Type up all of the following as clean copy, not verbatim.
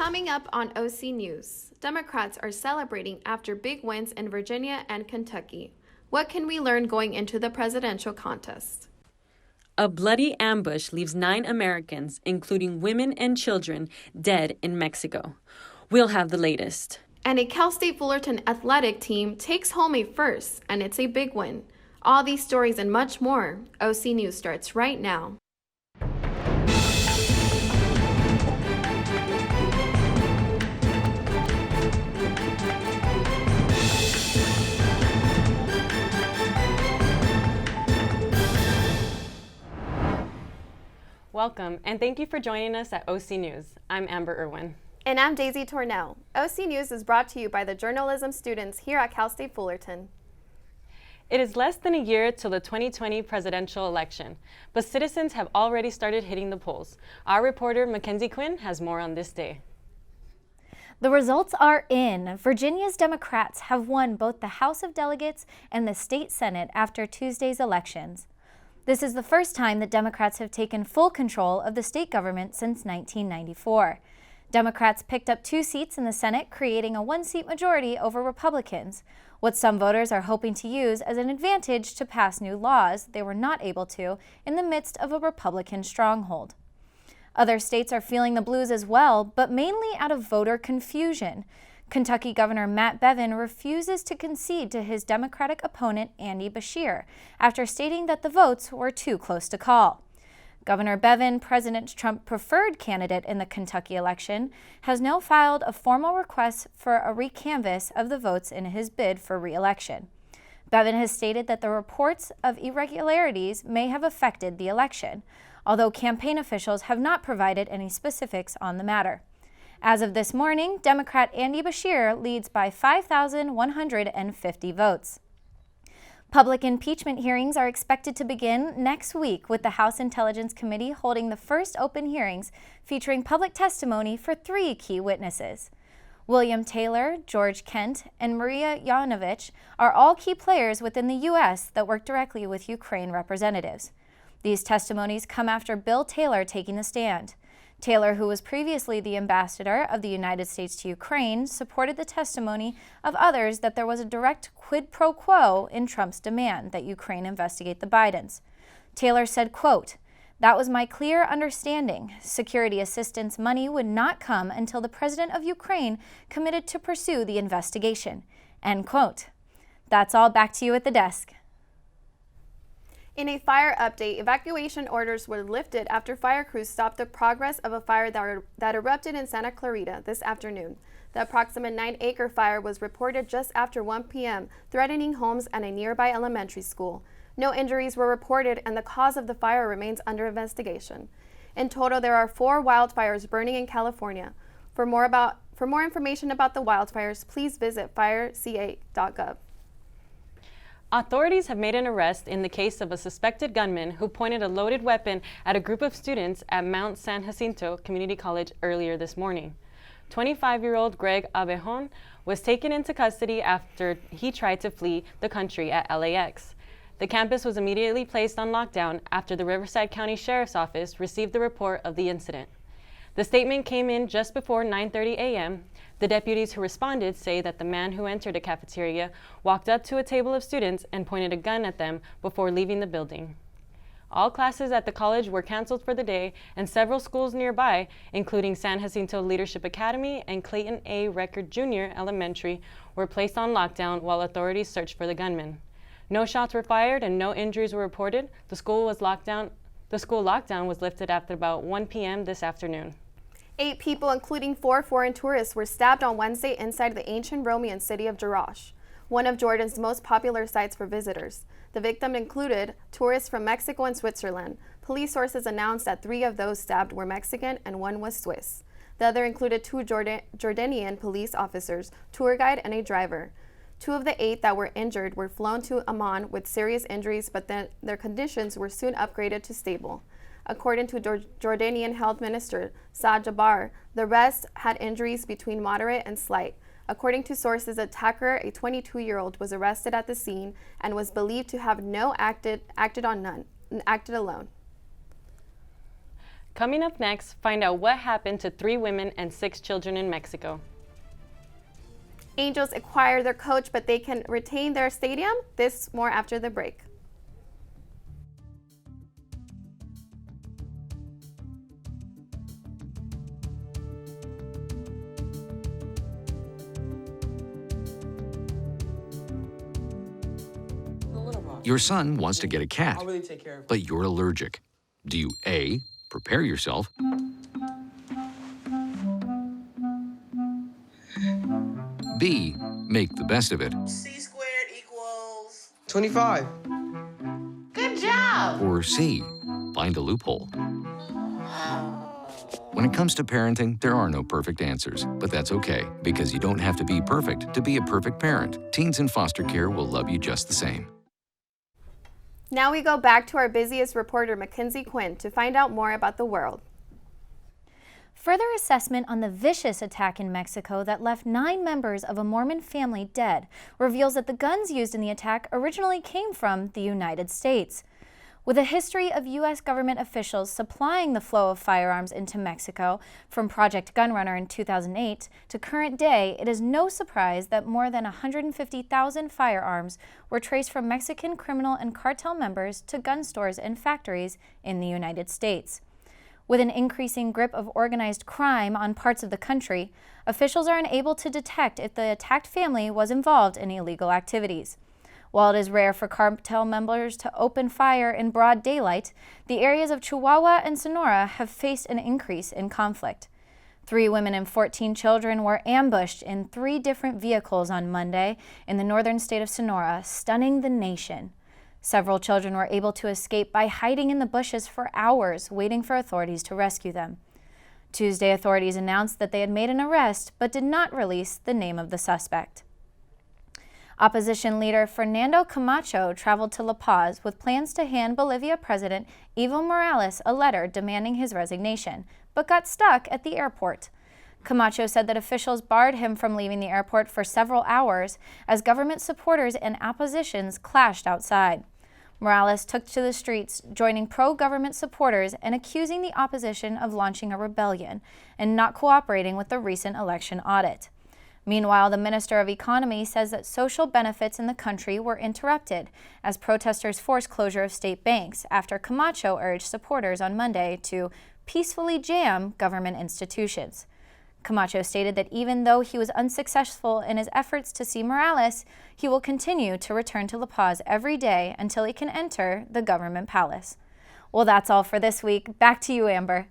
Coming up on OC News, Democrats are celebrating after big wins in Virginia and Kentucky. What can we learn going into the presidential contest? A bloody ambush leaves 9 Americans, including women and children, dead in Mexico. We'll have the latest. And a Cal State Fullerton athletic team takes home a first, and it's a big win. All these stories and much more. OC News starts right now. Welcome, and thank you for joining us at OC News. I'm Amber Irwin. And I'm Daisy Tornell. OC News is brought to you by the journalism students here at Cal State Fullerton. It is less than a year till the 2020 presidential election, but citizens have already started hitting the polls. Our reporter, Mackenzie Quinn, has more on this day. The results are in. Virginia's Democrats have won both the House of Delegates and the state Senate after Tuesday's elections. This is the first time that Democrats have taken full control of the state government since 1994. Democrats picked up 2 seats in the Senate, creating a 1-seat majority over Republicans, what some voters are hoping to use as an advantage to pass new laws they were not able to in the midst of a Republican stronghold. Other states are feeling the blues as well, but mainly out of voter confusion. Kentucky Governor Matt Bevin refuses to concede to his Democratic opponent Andy Beshear after stating that the votes were too close to call. Governor Bevin, President Trump's preferred candidate in the Kentucky election, has now filed a formal request for a recanvass of the votes in his bid for re-election. Bevin has stated that the reports of irregularities may have affected the election, although campaign officials have not provided any specifics on the matter. As of this morning, Democrat Andy Beshear leads by 5,150 votes. Public impeachment hearings are expected to begin next week, with the House Intelligence Committee holding the first open hearings featuring public testimony for 3 key witnesses. William Taylor, George Kent, and Maria Yovanovitch are all key players within the U.S. that work directly with Ukraine representatives. These testimonies come after Bill Taylor taking the stand. Taylor, who was previously the ambassador of the United States to Ukraine, supported the testimony of others that there was a direct quid pro quo in Trump's demand that Ukraine investigate the Bidens. Taylor said, quote, "That was my clear understanding. Security assistance money would not come until the president of Ukraine committed to pursue the investigation." End quote. That's all. Back to you at the desk. In a fire update, evacuation orders were lifted after fire crews stopped the progress of a fire that erupted in Santa Clarita this afternoon. The approximate 9-acre fire was reported just after 1 p.m., threatening homes and a nearby elementary school. No injuries were reported, and the cause of the fire remains under investigation. In total, there are 4 wildfires burning in California. For more information about the wildfires, please visit fireca.gov. Authorities have made an arrest in the case of a suspected gunman who pointed a loaded weapon at a group of students at Mount San Jacinto Community College earlier this morning. 25-year-old Greg Abejon was taken into custody after he tried to flee the country at LAX. The campus was immediately placed on lockdown after the Riverside County Sheriff's Office received the report of the incident. The statement came in just before 9:30 a.m. The deputies who responded say that the man who entered a cafeteria walked up to a table of students and pointed a gun at them before leaving the building. All classes at the college were canceled for the day, and several schools nearby, including San Jacinto Leadership Academy and Clayton A. Record Jr. Elementary, were placed on lockdown while authorities searched for the gunman. No shots were fired and no injuries were reported. The school lockdown was lifted after about 1 p.m. this afternoon. 8 people, including 4 foreign tourists, were stabbed on Wednesday inside the ancient Roman city of Jerash, one of Jordan's most popular sites for visitors. The victim included tourists from Mexico and Switzerland. Police sources announced that 3 of those stabbed were Mexican and 1 was Swiss. The other included 2 Jordanian police officers, tour guide, and a driver. 2 of the 8 that were injured were flown to Amman with serious injuries, but then their conditions were soon upgraded to stable. According to Jordanian Health Minister Saad Jabbar, the rest had injuries between moderate and slight. According to sources, the attacker, a 22-year-old, was arrested at the scene and was believed to have acted alone. Coming up next, find out what happened to 3 women and 6 children in Mexico. Angels acquire their coach, but they can retain their stadium? This more after the break. Your son wants to get a cat, I'll really take care of it. but you're allergic. Do you A, prepare yourself, B, make the best of it, C squared equals 25. Good job. or C, find a loophole? When it comes to parenting, there are no perfect answers, but that's okay, because you don't have to be perfect to be a perfect parent. Teens in foster care will love you just the same. Now we go back to our busiest reporter, Mackenzie Quinn, to find out more about the world. Further assessment on the vicious attack in Mexico that left 9 members of a Mormon family dead reveals that the guns used in the attack originally came from the United States. With a history of U.S. government officials supplying the flow of firearms into Mexico from Project Gunrunner in 2008 to current day, it is no surprise that more than 150,000 firearms were traced from Mexican criminal and cartel members to gun stores and factories in the United States. With an increasing grip of organized crime on parts of the country, officials are unable to detect if the attacked family was involved in illegal activities. While it is rare for cartel members to open fire in broad daylight, the areas of Chihuahua and Sonora have faced an increase in conflict. 3 women and 14 children were ambushed in 3 different vehicles on Monday in the northern state of Sonora, stunning the nation. Several children were able to escape by hiding in the bushes for hours, waiting for authorities to rescue them. Tuesday, authorities announced that they had made an arrest, but did not release the name of the suspect. Opposition leader Fernando Camacho traveled to La Paz with plans to hand Bolivia President Evo Morales a letter demanding his resignation, but got stuck at the airport. Camacho said that officials barred him from leaving the airport for several hours as government supporters and oppositions clashed outside. Morales took to the streets, joining pro-government supporters and accusing the opposition of launching a rebellion and not cooperating with the recent election audit. Meanwhile, the Minister of Economy says that social benefits in the country were interrupted as protesters forced closure of state banks after Camacho urged supporters on Monday to peacefully jam government institutions. Camacho stated that even though he was unsuccessful in his efforts to see Morales, he will continue to return to La Paz every day until he can enter the government palace. Well, that's all for this week. Back to you, Amber.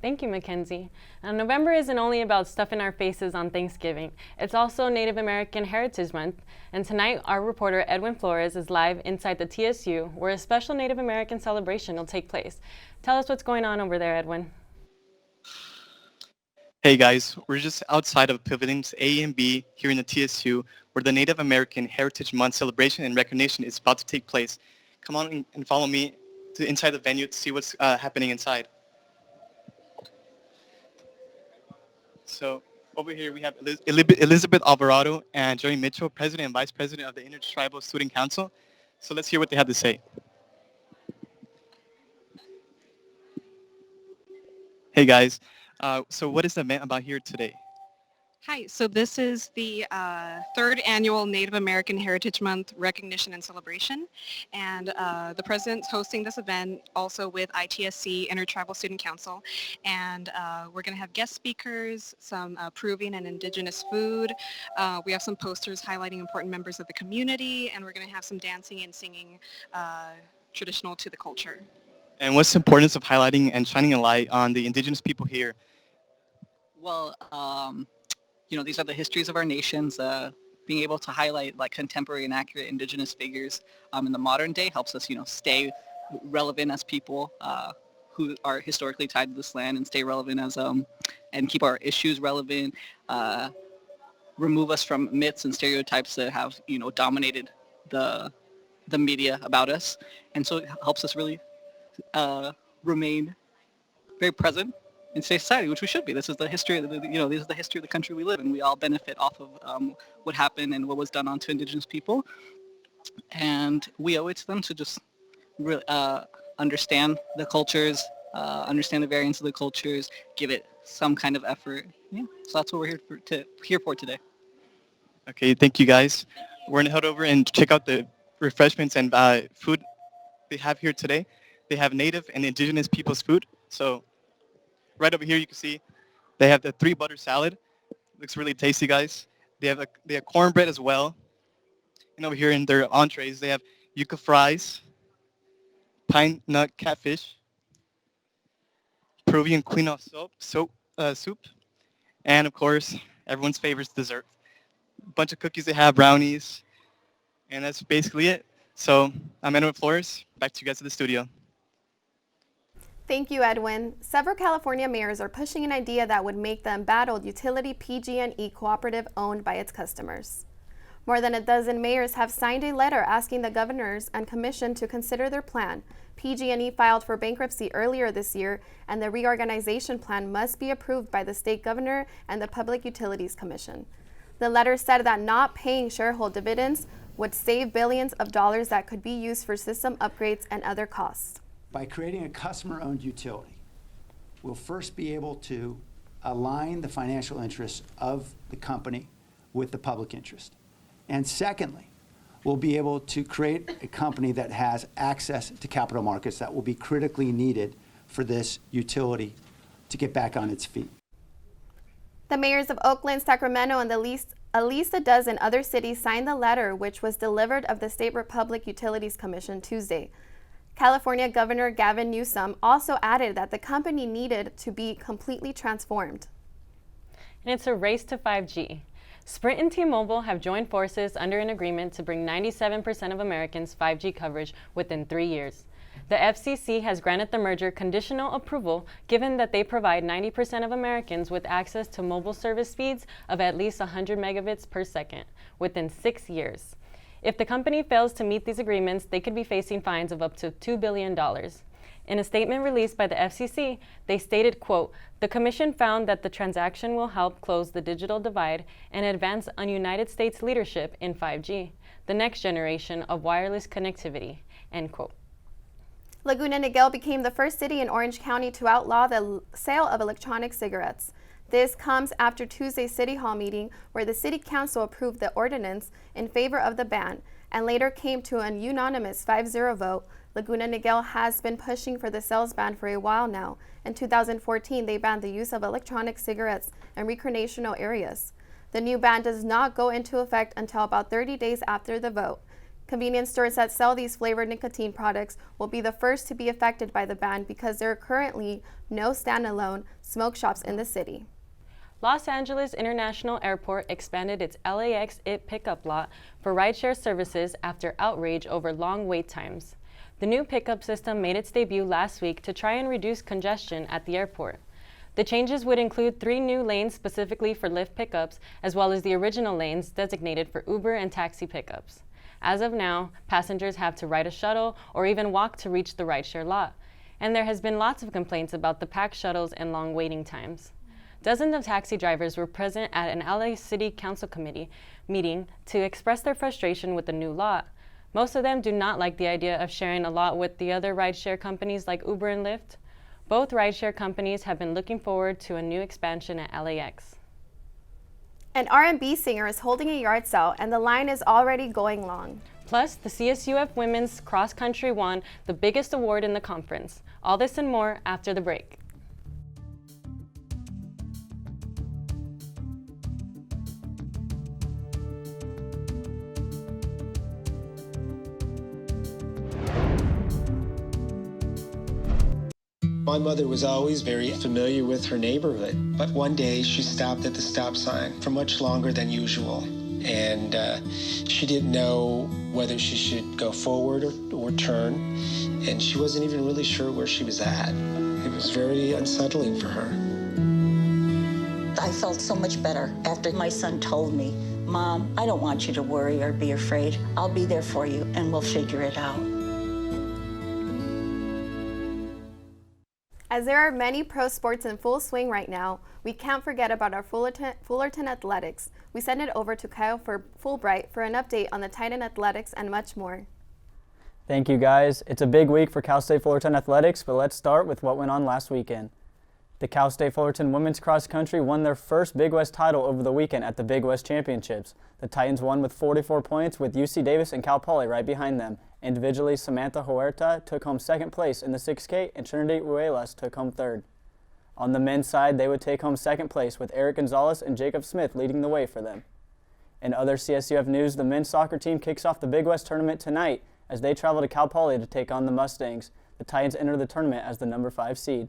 Thank you, Mackenzie. Now, November isn't only about stuffing our faces on Thanksgiving. It's also Native American Heritage Month, and tonight our reporter Edwin Flores is live inside the TSU where a special Native American celebration will take place. Tell us what's going on over there, Edwin. Hey guys, we're just outside of Pavilions A and B here in the TSU where the Native American Heritage Month celebration and recognition is about to take place. Come on and follow me to inside the venue to see what's happening inside. So over here we have Elizabeth Alvarado and Joey Mitchell, President and Vice President of the Intertribal Student Council. So let's hear what they have to say. Hey guys, so what is the event about here today? Hi, so this is the 3rd annual Native American Heritage Month recognition and celebration. And the president's hosting this event also with ITSC, Intertribal Student Council. And we're going to have guest speakers, some Peruvian and indigenous food. We have some posters highlighting important members of the community. And we're going to have some dancing and singing traditional to the culture. And what's the importance of highlighting and shining a light on the indigenous people here? Well, these are the histories of our nations. Being able to highlight like contemporary and accurate indigenous figures in the modern day helps us, stay relevant as people who are historically tied to this land and stay relevant as and keep our issues relevant, remove us from myths and stereotypes that have, dominated the media about us. And so it helps us really remain very present in society, which we should be. This is the history of this is the history of the country we live in. We all benefit off of what happened and what was done onto indigenous people, and we owe it to them to just really understand the cultures understand the variance of the cultures, give it some kind of effort. Yeah, so that's what we're here for today. Okay, thank you guys. We're gonna head over and check out the refreshments and food they have here today. They have native and indigenous people's food. So right over here you can see they have the 3 butter salad. Looks really tasty, guys. They have cornbread as well. And over here in their entrees, they have yuca fries, pine nut catfish, Peruvian quinoa soup, and of course, everyone's favorite dessert. A bunch of cookies they have, brownies, and that's basically it. So I'm Edwin Flores. Back to you guys to the studio. Thank you, Edwin. Several California mayors are pushing an idea that would make the embattled utility PG&E cooperative owned by its customers. More than a dozen mayors have signed a letter asking the governors and commission to consider their plan. PG&E filed for bankruptcy earlier this year, and the reorganization plan must be approved by the state governor and the Public Utilities Commission. The letter said that not paying shareholder dividends would save billions of dollars that could be used for system upgrades and other costs. By creating a customer-owned utility, we'll first be able to align the financial interests of the company with the public interest. And secondly, we'll be able to create a company that has access to capital markets that will be critically needed for this utility to get back on its feet. The mayors of Oakland, Sacramento, and at least a dozen other cities signed the letter, which was delivered of the State Public Utilities Commission Tuesday. California Governor Gavin Newsom also added that the company needed to be completely transformed. And it's a race to 5G. Sprint and T-Mobile have joined forces under an agreement to bring 97% of Americans 5G coverage within 3 years. The FCC has granted the merger conditional approval given that they provide 90% of Americans with access to mobile service speeds of at least 100 megabits per second within 6 years. If the company fails to meet these agreements, they could be facing fines of up to $2 billion. In a statement released by the FCC, they stated, quote, "The Commission found that the transaction will help close the digital divide and advance on United States leadership in 5G, the next generation of wireless connectivity," end quote. Laguna Niguel became the first city in Orange County to outlaw the sale of electronic cigarettes. This comes after Tuesday's City Hall meeting where the City Council approved the ordinance in favor of the ban and later came to an unanimous 5-0 vote. Laguna Niguel has been pushing for the sales ban for a while now. In 2014, they banned the use of electronic cigarettes in recreational areas. The new ban does not go into effect until about 30 days after the vote. Convenience stores that sell these flavored nicotine products will be the first to be affected by the ban because there are currently no standalone smoke shops in the city. Los Angeles International Airport expanded its LAX IT pickup lot for rideshare services after outrage over long wait times. The new pickup system made its debut last week to try and reduce congestion at the airport. The changes would include 3 new lanes specifically for Lyft pickups, as well as the original lanes designated for Uber and taxi pickups. As of now, passengers have to ride a shuttle or even walk to reach the rideshare lot. And there has been lots of complaints about the packed shuttles and long waiting times. Dozens of taxi drivers were present at an LA City Council Committee meeting to express their frustration with the new lot. Most of them do not like the idea of sharing a lot with the other rideshare companies like Uber and Lyft. Both rideshare companies have been looking forward to a new expansion at LAX. An R&B singer is holding a yard sale and the line is already going long. Plus, the CSUF women's cross country won the biggest award in the conference. All this and more after the break. My mother was always very familiar with her neighborhood, but one day she stopped at the stop sign for much longer than usual, and she didn't know whether she should go forward or turn, and she wasn't even really sure where she was at. It was very unsettling for her. I felt so much better after my son told me, "Mom, I don't want you to worry or be afraid. I'll be there for you and we'll figure it out." As there are many pro sports in full swing right now, we can't forget about our Fullerton Athletics. We send it over to Kyle Fulbright for an update on the Titan Athletics and much more. Thank you, guys. It's a big week for Cal State Fullerton athletics, but let's start with what went on last weekend. The Cal State Fullerton women's cross country won their first Big West title over the weekend at the Big West Championships. The Titans won with 44 points, with UC Davis and Cal Poly right behind them. Individually, Samantha Huerta took home second place in the 6K, and Trinity Ruelas took home third. On the men's side, they would take home second place, with Eric Gonzalez and Jacob Smith leading the way for them. In other CSUF news, the men's soccer team kicks off the Big West tournament tonight as they travel to Cal Poly to take on the Mustangs. The Titans enter the tournament as the number 5 seed.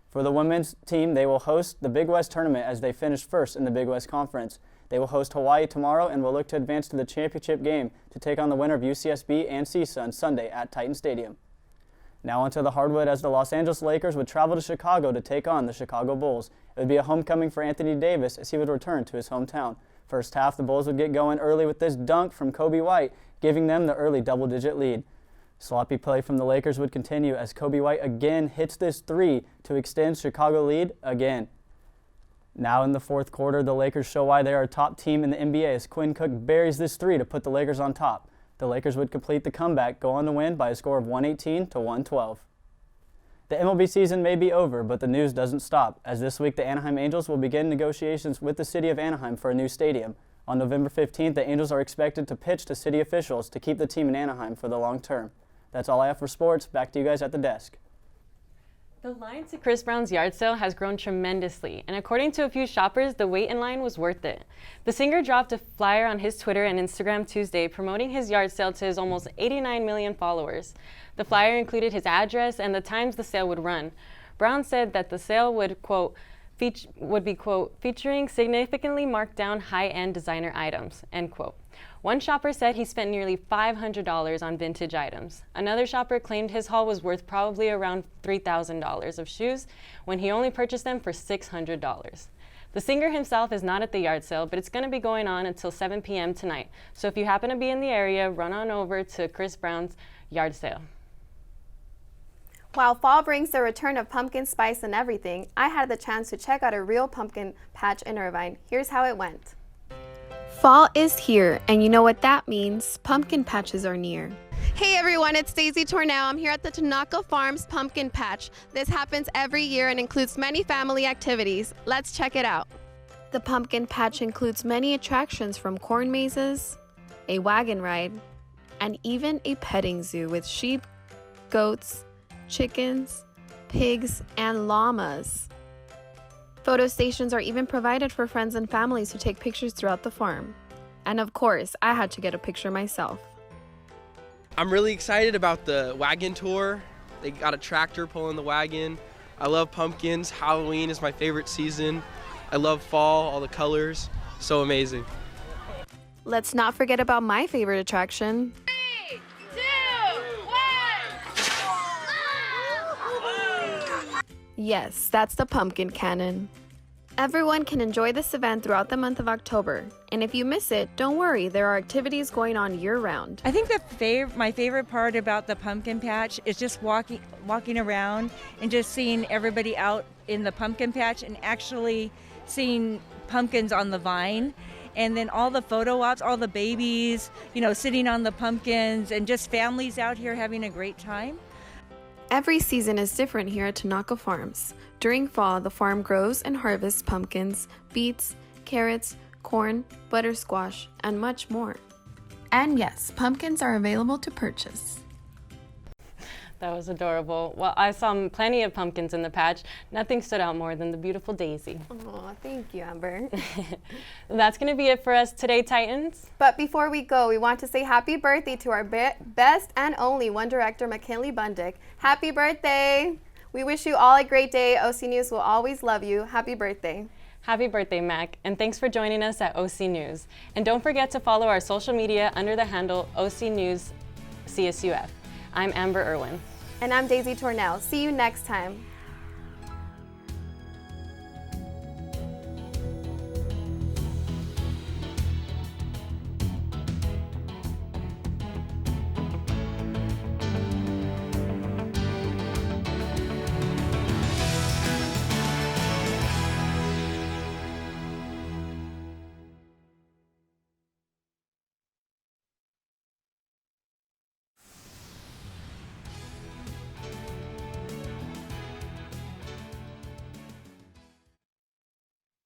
For the women's team, they will host the Big West tournament as they finish first in the Big West Conference. They will host Hawaii tomorrow and will look to advance to the championship game to take on the winner of UCSB and CSUN on Sunday at Titan Stadium. Now onto the hardwood, as the Los Angeles Lakers would travel to Chicago to take on the Chicago Bulls. It would be a homecoming for Anthony Davis as he would return to his hometown. First half, the Bulls would get going early with this dunk from Kobe White, giving them the early double-digit lead. Sloppy play from the Lakers would continue as Kobe White again hits this three to extend Chicago lead again. Now in the fourth quarter, the Lakers show why they are a top team in the NBA as Quinn Cook buries this three to put the Lakers on top. The Lakers would complete the comeback, go on to win by a score of 118 to 112. The MLB season may be over, but the news doesn't stop, as this week the Anaheim Angels will begin negotiations with the city of Anaheim for a new stadium. On November 15th, the Angels are expected to pitch to city officials to keep the team in Anaheim for the long term. That's all I have for sports. Back to you guys at the desk. The line to Chris Brown's yard sale has grown tremendously, and according to a few shoppers, the wait in line was worth it. The singer dropped a flyer on his Twitter and Instagram Tuesday promoting his yard sale to his almost 89 million followers. The flyer included his address and the times the sale would run. Brown said that the sale would, quote, featuring significantly marked down high-end designer items, end quote. One shopper said he spent nearly $500 on vintage items. Another shopper claimed his haul was worth probably around $3,000 of shoes when he only purchased them for $600. The singer himself is not at the yard sale, but it's going to be going on until 7 p.m. tonight. So if you happen to be in the area, run on over to Chris Brown's yard sale. While fall brings the return of pumpkin spice and everything, I had the chance to check out a real pumpkin patch in Irvine. Here's how it went. Fall is here, and you know what that means. Pumpkin patches are near. Hey everyone, it's Daisy Tornell. I'm here at the Tanaka Farms Pumpkin Patch. This happens every year and includes many family activities. Let's check it out. The pumpkin patch includes many attractions from corn mazes, a wagon ride, and even a petting zoo with sheep, goats, chickens, pigs, and llamas. Photo stations are even provided for friends and families to take pictures throughout the farm. And of course, I had to get a picture myself. I'm really excited about the wagon tour. They got a tractor pulling the wagon. I love pumpkins. Halloween is my favorite season. I love fall, all the colors. So amazing. Let's not forget about my favorite attraction. 3, 2, 1. Yes, that's the pumpkin cannon. Everyone can enjoy this event throughout the month of October. And if you miss it, don't worry, there are activities going on year-round. I think my favorite part about the pumpkin patch is just walking around and just seeing everybody out in the pumpkin patch and actually seeing pumpkins on the vine. And then all the photo ops, all the babies, sitting on the pumpkins, and just families out here having a great time. Every season is different here at Tanaka Farms. During fall, the farm grows and harvests pumpkins, beets, carrots, corn, buttersquash, and much more. And yes, pumpkins are available to purchase. That was adorable. Well, I saw plenty of pumpkins in the patch. Nothing stood out more than the beautiful Daisy. Oh, thank you, Amber. That's going to be it for us today, Titans. But before we go, we want to say happy birthday to our best and only One Director, McKinley Bundick. Happy birthday! We wish you all a great day. OC News will always love you. Happy birthday. Happy birthday, Mac, and thanks for joining us at OC News. And don't forget to follow our social media under the handle OC News CSUF. I'm Amber Irwin. And I'm Daisy Tornell. See you next time.